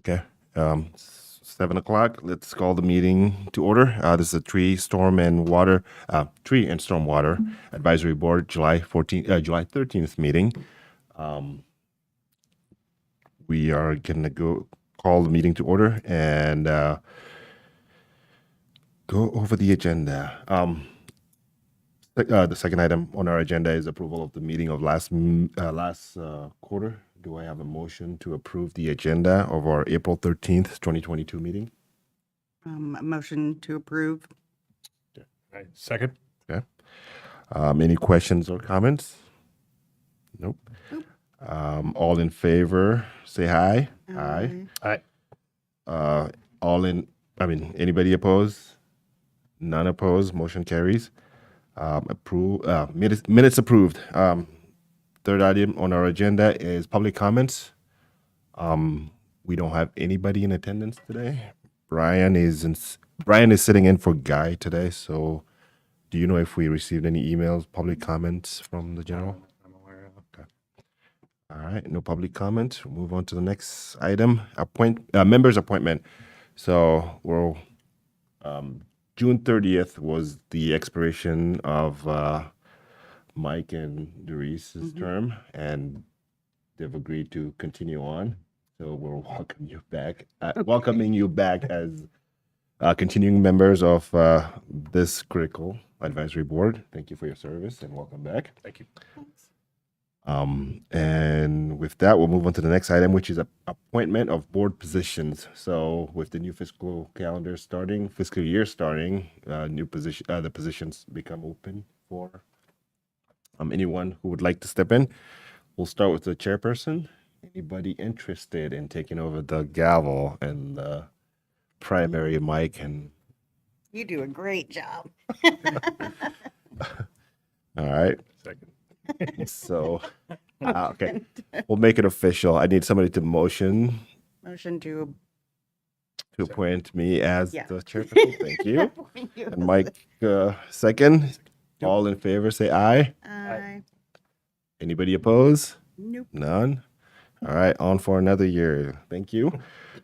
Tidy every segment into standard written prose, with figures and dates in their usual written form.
Okay. 7 o'clock. Let's call the meeting to order. This is a tree and stormwater advisory board July 13th meeting. We are gonna go call the meeting to order and go over the agenda. The second item on our agenda is approval of the meeting of last quarter. Do I have a motion to approve the agenda of our April 13th, 2022 meeting? A motion to approve. Right. Second. Okay. Any questions or comments? Nope. All in favor, say aye. Aye. Aye. Anybody opposed? None opposed. Motion carries. Minutes approved. Third item on our agenda is public comments. We don't have anybody in attendance today. Brian is sitting in for Guy today. So, do you know if we received any emails, public comments from the general? I'm aware of. Okay. All right. No public comment. We'll move on to the next item. Members appointment. So we're June 30th was the expiration of Mike and Doris's term, and they've agreed to continue on. So we're welcoming you back as continuing members of this critical advisory board. Thank you for your service and welcome back. Thank you. And with that, we'll move on to the next item, which is appointment of board positions. So with the new fiscal year starting, the positions become open for anyone who would like to step in. We'll start with the chairperson. Anybody interested in taking over the gavel and the primary mic? And You do a great job. all right. Second. So, okay, we'll make it official. I need somebody to motion Motion to to appoint me as Yeah. the chairperson. Thank you. And Mike, second. All in favor, say aye. Aye. Anybody oppose? Nope. None. All right, on for another year. Thank you.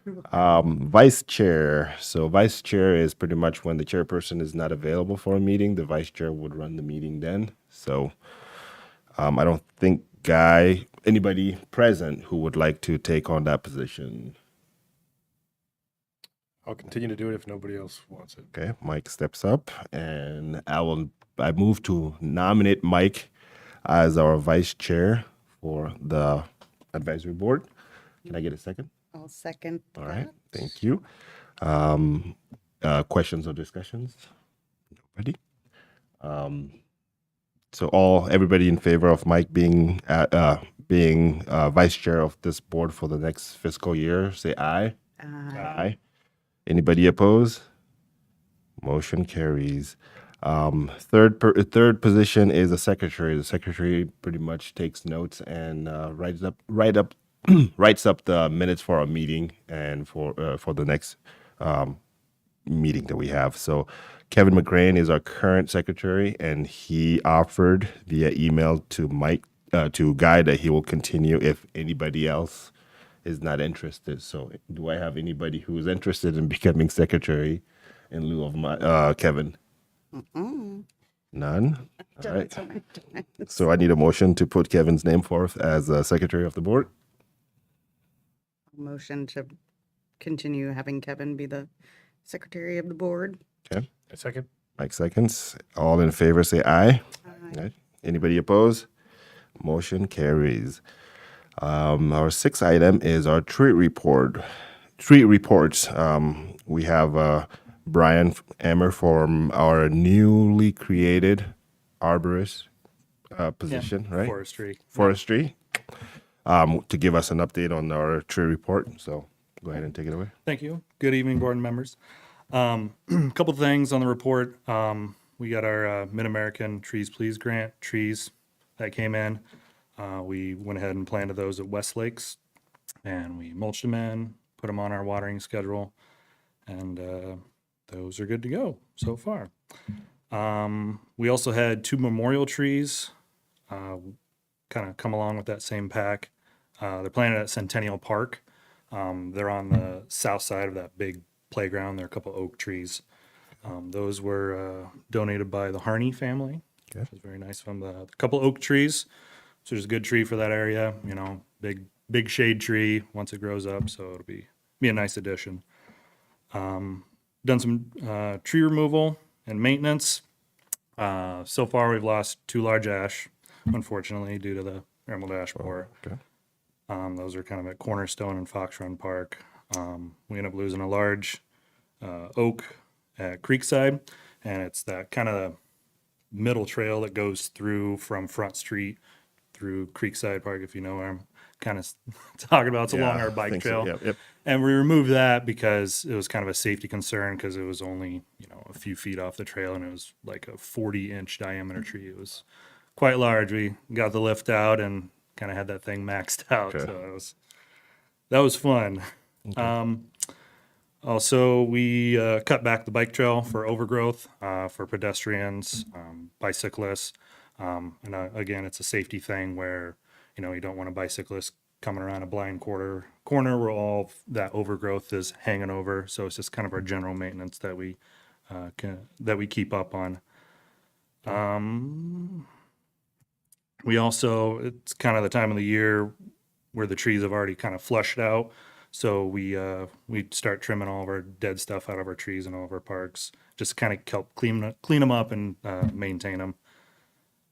Vice chair. So vice chair is pretty much when the chairperson is not available for a meeting, the vice chair would run the meeting then. So I don't think anybody present who would like to take on that position. I'll continue to do it if nobody else wants it. Okay, Mike steps up, and I move to nominate Mike as our vice chair for the advisory board. Can I get a second? I'll second. All right, that. thank you. Questions or discussions? Nobody. So everybody in favor of Mike being vice chair of this board for the next fiscal year, say aye. Aye. Anybody oppose? Motion carries. Third position is the secretary. The secretary pretty much takes notes and writes up the minutes for our meeting and for the next meeting that we have. So Kevin McGrain is our current secretary, and he offered via email to Mike to Guy that he will continue if anybody else is not interested. So do I have anybody who is interested in becoming secretary in lieu of Kevin? None? All right. So I need a motion to put Kevin's name forth as secretary of the board. Motion to continue having Kevin be the secretary of the board. Okay. A second. Mike seconds. All in favor say aye. Aye. Anybody opposed? Motion carries. Our sixth item is our tree reports. We have Brian Emmer from our newly created arborist position, right? Forestry. To give us an update on our tree report. So go ahead and take it away. Thank you. Good evening, board members. A couple things on the report. We got our Mid-American Trees Please grant trees that came in. We went ahead and planted those at West Lakes, and we mulched them in, put them on our watering schedule, and those are good to go so far. We also had 2 memorial trees kind of come along with that same pack. They're planted at Centennial Park. They're on the south side of that big playground. There are a couple oak trees. Those were donated by the Harney family, Okay. which is very nice of them. A couple oak trees, so there's a good tree for that area. You know, big shade tree once it grows up, so it'll be a nice addition. Done some tree removal and maintenance. So far, we've lost 2 large ash, unfortunately, due to the emerald ash borer. Okay. Those are kind of at Cornerstone and Fox Run Park. We end up losing a large oak at Creekside, and it's that kind of middle trail that goes through from Front Street through Creekside Park, if you know where I'm kind of talking about. It's along Yeah, our I bike think so. trail. Yep, yep. And we removed that because it was kind of a safety concern because it was only, a few feet off the trail, and it was like a 40-inch diameter tree. It was quite large. We got the lift out and kind of had that thing maxed out. Okay. So that was fun. Also, we cut back the bike trail for overgrowth for pedestrians, bicyclists. Again, it's a safety thing where, you don't want a bicyclist coming around a blind corner where all that overgrowth is hanging over. So it's just kind of our general maintenance that we keep up on. We also, it's kind of the time of the year where the trees have already kind of flushed out. So we start trimming all of our dead stuff out of our trees and all of our parks, just kind of help clean them up and maintain them.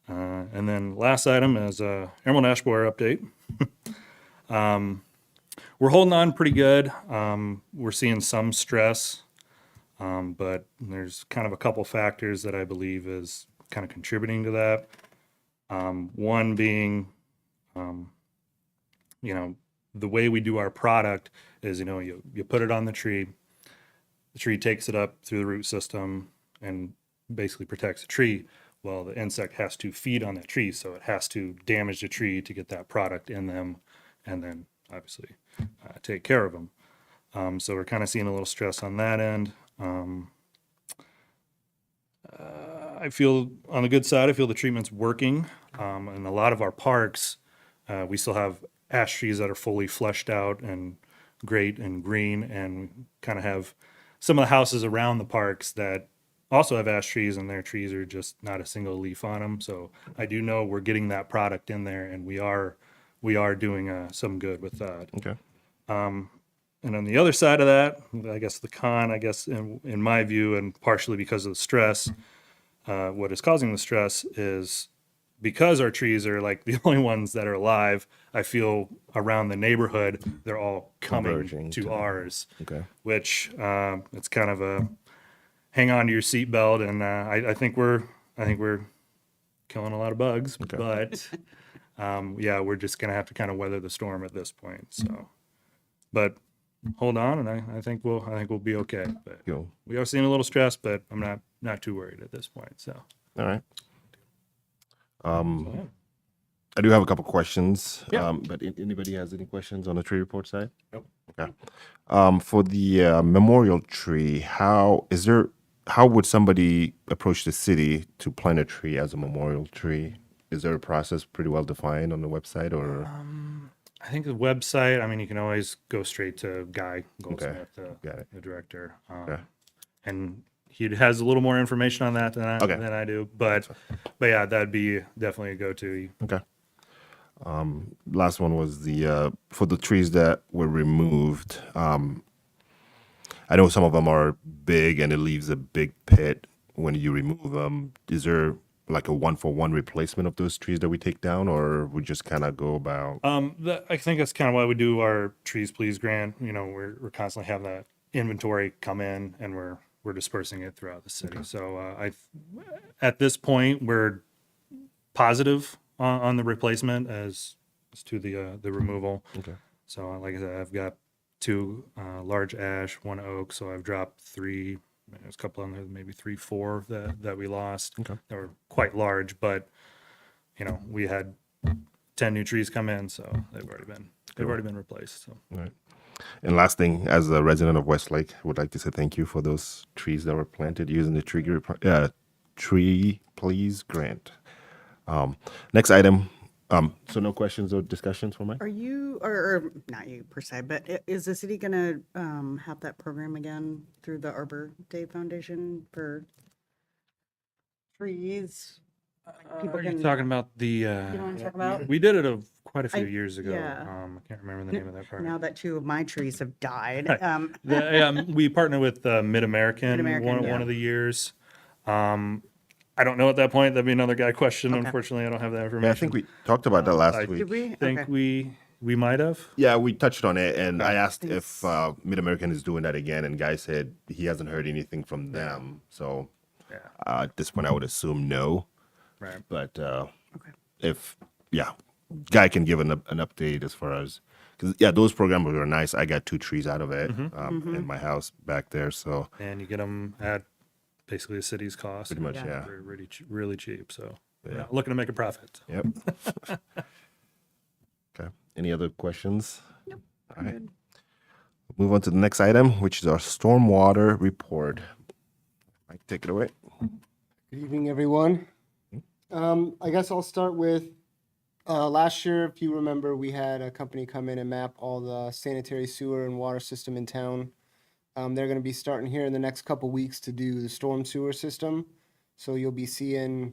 And then last item is emerald ash borer update. We're holding on pretty good. We're seeing some stress, but there's kind of a couple factors that I believe is kind of contributing to that. One being, the way we do our product is, you put it on the tree takes it up through the root system and basically protects the tree. Well, the insect has to feed on that tree, so it has to damage the tree to get that product in them and then obviously take care of them. So we're kind of seeing a little stress on that end. I feel on the good side, I feel the treatment's working. In a lot of our parks, we still have ash trees that are fully fleshed out and great and green, and we kind of have some of the houses around the parks that also have ash trees, and their trees are just not a single leaf on them. So I do know we're getting that product in there, and we are doing some good with that. Okay. And on the other side of that, I guess the con, in my view, and partially because of the stress, what is causing the stress is because our trees are like the only ones that are alive. I feel around the neighborhood, they're all coming Converging to to- ours, Okay. which it's kind of a hang on to your seatbelt. And I think we're killing a lot of bugs, Okay. but we're just gonna have to kind of weather the storm at this point. So, but hold on, and I think we'll be okay. But Cool. we are seeing a little stress, but I'm not too worried at this point. So, All right. yeah. I do have a couple questions. Yeah. But anybody has any questions on the tree report side? Nope. Okay. For the memorial tree, how would somebody approach the city to plant a tree as a memorial tree? Is there a process pretty well defined on the website, or I think the website. I mean, you can always go straight to Guy Goldsmith, Got it. the director, Okay. and he has a little more information on that Okay. than I do. But yeah, that'd be definitely a go-to. Okay. Last one was the for the trees that were removed. I know some of them are big and it leaves a big pit when you remove them. Is there like a 1-for-1 replacement of those trees that we take down, or we just kind of go about? I think that's kind of why we do our Trees Please grant. We're constantly having that inventory come in, and we're dispersing it throughout the city. So at this point, we're positive on the replacement as to the removal. Okay. So like I said, I've got 2 large ash, 1 oak. So I've dropped 3. There's a couple on there, maybe 3, 4 that we lost. Okay. They were quite large, but we had 10 new trees come in, so they've already been replaced. So All right. And last thing, as a resident of Westlake, I would like to say thank you for those trees that were planted using the Tree Please grant. Next item, So no questions or discussions for Mike? Are you, or not you per se, but is the city gonna have that program again through the Arbor Day Foundation for trees? People Are you can, talking about the? you know what I'm talking about? We did it quite a few I- years ago. yeah. I can't remember the name of that part. Now that two of my trees have died. We partner with Mid American Mid-American, yeah. one of the years. I don't know at that point. That'd be another guy question. Okay. Unfortunately, I don't have that information. Yeah, I think we talked about that last I week. Did we? think Okay. we might have. Yeah, we touched on it, and I asked Thanks. if Mid American is doing that again, and Guy said he hasn't heard anything from them. So Yeah. at this point, I would assume no. Right. But Okay. if Guy can give an update as far as because those programs were nice. I got 2 trees out of it in my house back there, so And you get them at basically the city's cost. pretty much Yeah. yeah. They're really cheap. So we're Yeah. not looking to make a profit. Yep. Okay. Any other questions? Nope. All right. Good. Move on to the next item, which is our stormwater report. Mike, take it away. Good evening, everyone. I guess I'll start with last year. If you remember, we had a company come in and map all the sanitary sewer and water system in town. They're going to be starting here in the next couple weeks to do the storm sewer system. So you'll be seeing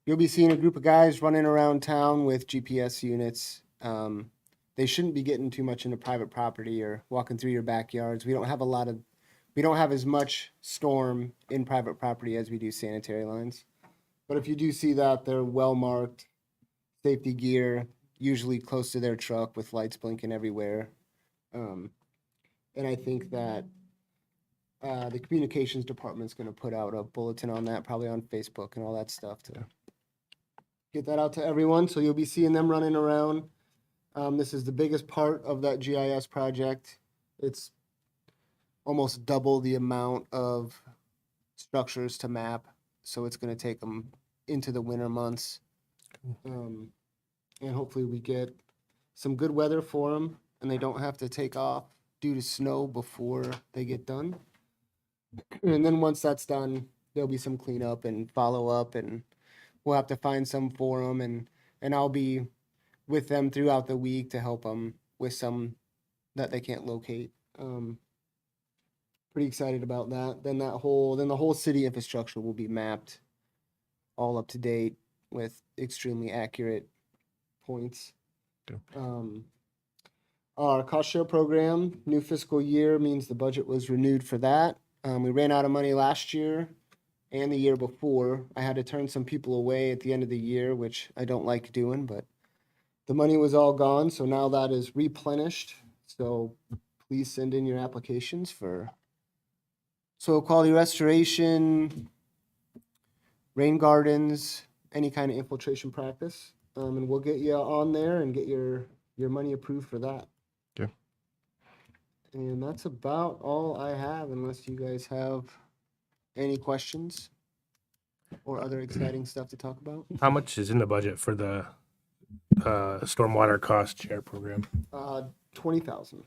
a group of guys running around town with GPS units. They shouldn't be getting too much into private property or walking through your backyards. We don't have as much storm in private property as we do sanitary lines. But if you do see that, they're well marked, safety gear, usually close to their truck with lights blinking everywhere. And I think that the communications department's going to put out a bulletin on that, probably on Facebook and all that stuff to get that out to everyone. So you'll be seeing them running around. This is the biggest part of that GIS project. It's almost double the amount of structures to map, so it's going to take them into the winter months. And hopefully we get some good weather for them, and they don't have to take off due to snow before they get done. And then once that's done, there'll be some cleanup and follow up, and we'll have to find some for them, and I'll be with them throughout the week to help them with some that they can't locate. Pretty excited about that. Then the whole city infrastructure will be mapped all up to date with extremely accurate points. Okay. Our cost share program, new fiscal year means the budget was renewed for that. We ran out of money last year and the year before. I had to turn some people away at the end of the year, which I don't like doing, but the money was all gone, so now that is replenished. So please send in your applications for soil quality restoration, rain gardens, any kind of infiltration practice. And we'll get you on there and get your money approved for that. Okay. And that's about all I have, unless you guys have any questions or other exciting stuff to talk about. How much is in the budget for the stormwater cost share program? 20,000.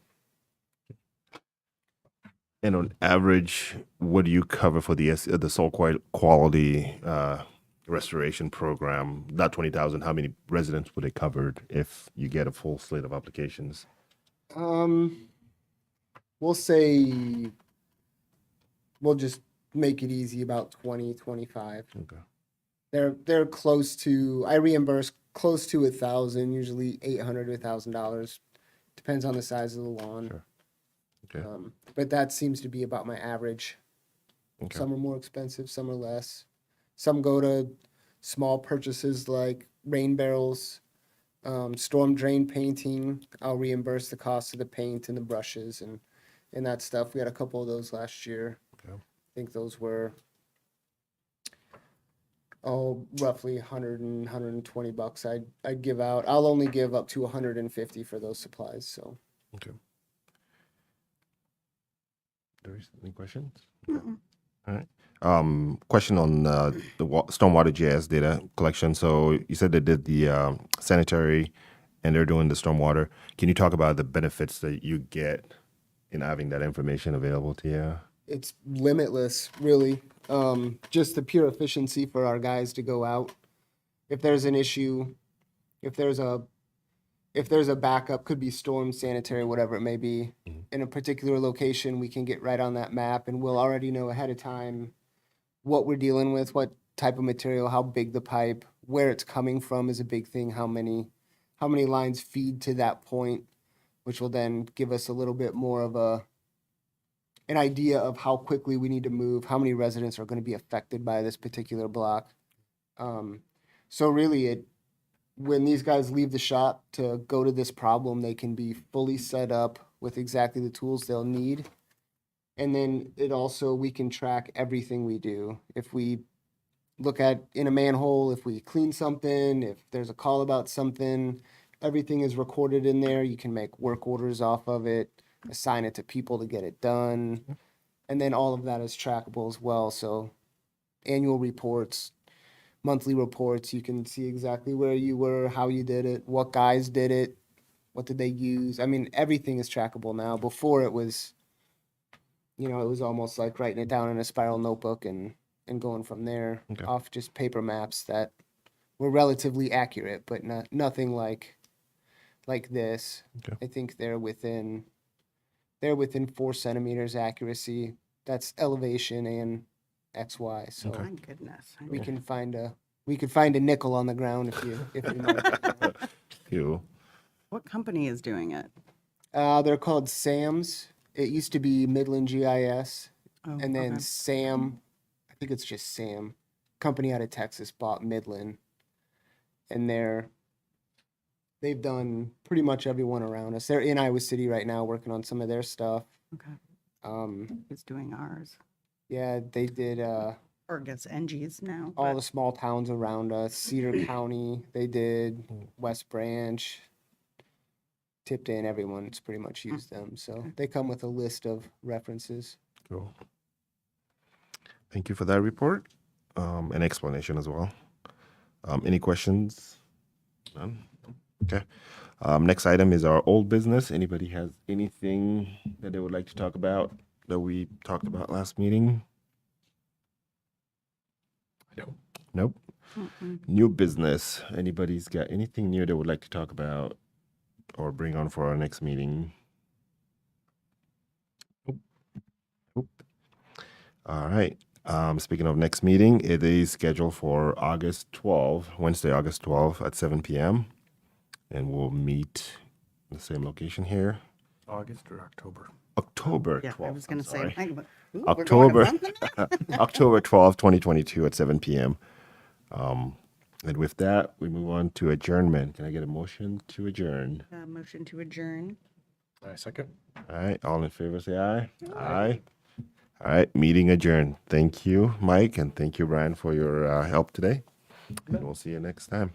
And on average, what do you cover for the soil quality restoration program? That 20,000. How many residents would it cover if you get a full slate of applications? We'll say we'll just make it easy, about 20, 25. Okay. They're close to, I reimburse close to 1,000, usually $800 to $1,000. Depends on the size of the lawn. Sure. Okay. But that seems to be about my average. Okay. Some are more expensive, some are less. Some go to small purchases like rain barrels, storm drain painting. I'll reimburse the cost of the paint and the brushes and that stuff. We had a couple of those last year. Okay. I think those were roughly 100 and 120 bucks I'd give out. I'll only give up to 150 for those supplies. So Okay. Doris, any questions? Mm-mm. All right. Question on the stormwater GIS data collection. So you said they did the sanitary and they're doing the stormwater. Can you talk about the benefits that you get in having that information available to you? it's limitless, really. Just the pure efficiency for our guys to go out. If there's an issue, if there's a backup, could be storm, sanitary, whatever it may be, in a particular location, we can get right on that map and we'll already know ahead of time what we're dealing with, what type of material, how big the pipe, where it's coming from is a big thing, how many lines feed to that point, which will then give us a little bit more of an idea of how quickly we need to move, how many residents are going to be affected by this particular block. So really, when these guys leave the shop to go to this problem, they can be fully set up with exactly the tools they'll need. And then we can track everything we do. If we look at in a manhole, if we clean something, if there's a call about something, everything is recorded in there. You can make work orders off of it, assign it to people to get it done. And then all of that is trackable as well. So annual reports, monthly reports, you can see exactly where you were, how you did it, what guys did it, what did they use. I mean, everything is trackable now. Before it was, it was almost like writing it down in a spiral notebook and going from there off just paper maps that were relatively accurate, but nothing like this. Okay. I think they're within 4 centimeters accuracy. That's elevation and XY. So My goodness. we can find a nickel on the ground if you know. You. What company is doing it? They're called SAMs. It used to be Midland GIS, Oh, and then okay. Sam, I think it's just Sam, company out of Texas bought Midland, and they've done pretty much everyone around us. They're in Iowa City right now working on some of their stuff. Okay. Who's doing ours? Yeah, they did Or I guess NG's now. all but- the small towns around us. Cedar County, they did West Branch, Tipton, everyone's pretty much used them. So they come with a list of references. Cool. Thank you for that report, and explanation as well. Any questions? None? Okay. Next item is our old business. Anybody has anything that they would like to talk about that we talked about last meeting? No. Nope. New business. Anybody's got anything new they would like to talk about or bring on for our next meeting? Nope. All right. Speaking of next meeting, it is scheduled for Wednesday, August 12th at 7 p.m. And we'll meet in the same location here. August or October? October 12th. Yeah, I was going to say. sorry. Ooh, October. We're going a month? October 12th, 2022 at 7 p.m. And with that, we move on to adjournment. Can I get a motion to adjourn? Motion to adjourn. Second. All right. All in favor, say aye. Aye. All right. Meeting adjourned. Thank you, Mike, and thank you, Brian, for your help today. And we'll see you next time.